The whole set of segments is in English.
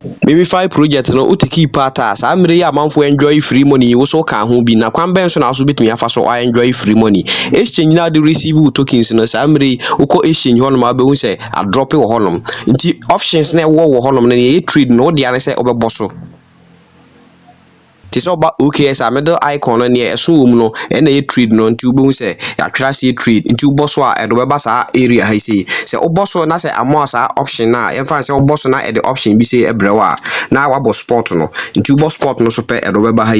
MemeFi project no utiki part as amre ya manfo enjoy free money wo so ka ho bi na kwan ben so na so betumi afa so enjoy free money exchange na de receive tokens no samre uko exchange hono ma be hu se a drop wo honom nti options na wo honom na ye trade no de ane se obebo so ti so ba OKX middle icon no ne eso wo mu no na ye trade no nti ubehu se ya twera se trade nti ubo so a edo beba sa area ha se ubo so na se amo sa option na ye fa se ubo so na e de option bi se ebrewa na wabo sport no nti ubo sport no so pe edo beba ha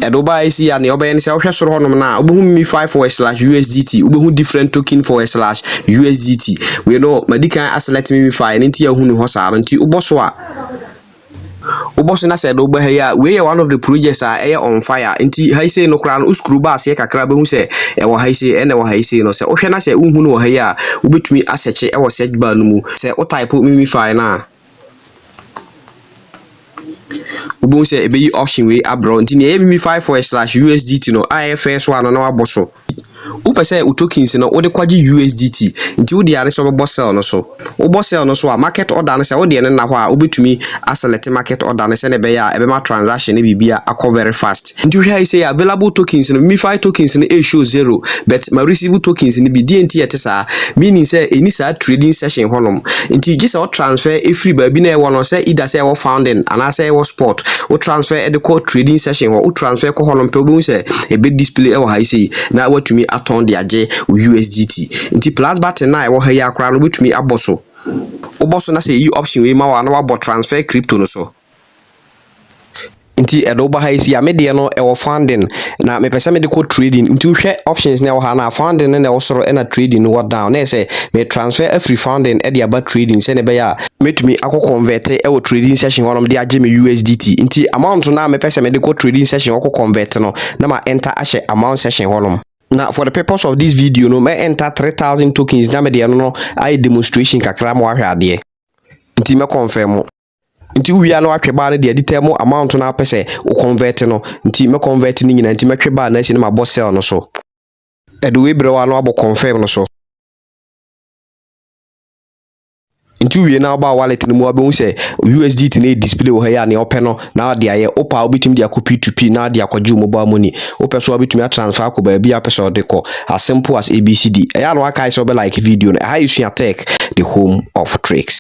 edo ba ha ya ne obe ne se ohwe soro honom na ubehu MemeFi/USDT ubehu different token /USDT we know medical select MemeFi nti ya hu ni ho sa nti ubo so a Oboso na said oba here we one of the projects are on fire nti ha say no kra no screw bar se kakra be hu se e wo ha say e na wo ha say no se ohwe na se unhu no ha here ubetumi asearch e wo search bar no mu se o type MemeFi na ubu se e be option we abro nti ne MemeFi/USDT no IFS one na waboso upese tokens no wode kwaji USDT nti wode are so bebo sell no so wo sell no so a market order no se wode ne na ho a obetumi select market order no se ne be ya ebe ma transaction ne bibia akọ very fast nti hwe say available tokens no MemeFi tokens no show 0 but ma receive tokens no bi DNT yete sa meaning say any sa trading session honom nti gisa o transfer free ba bi na e wo no say either say wo founding ana say wo sport wo transfer e de call trading session wo transfer ko honom pe obi say e be display e wo ha say na watumi aton de age USDT nti plus button na e wo ha ya akra no betumi aboso oboso na say yi option we ma wa na wabo transfer crypto no so nti edo ba ha isi ya me de no e wo funding na me pese me de ko trading nti hwe options na wo ha na funding na wo soro na trading no down na say me transfer every funding e de aba trading se ne be ya metumi akọ convert e wo trading session wonom de age me USDT nti amount na me pese me de ko trading session wo convert no na ma enter ahye amount session wonom. Now, for the purpose of this video, no, may enter 3,000 tokens. Na me de no, I demonstration kakra mo ahwe ade. Nti me confirm. Nti uwia no atwe ba ne de determine amount na pese o convert no. Nti me convert ni nyina nti me twe ba na si na ma boss sell no so. Edo we brewa no abo confirm no so. Nti uwie na ba wallet no mu abehu se USDT na display wo ha ya ne ope no na de aye opa obitumi de akọ P2P na de akọju mobile money ope so obitumi transfer akọ ba bia pese odekọ as simple as ABCD. Ya no aka so be like video no ha you tech the home of tricks.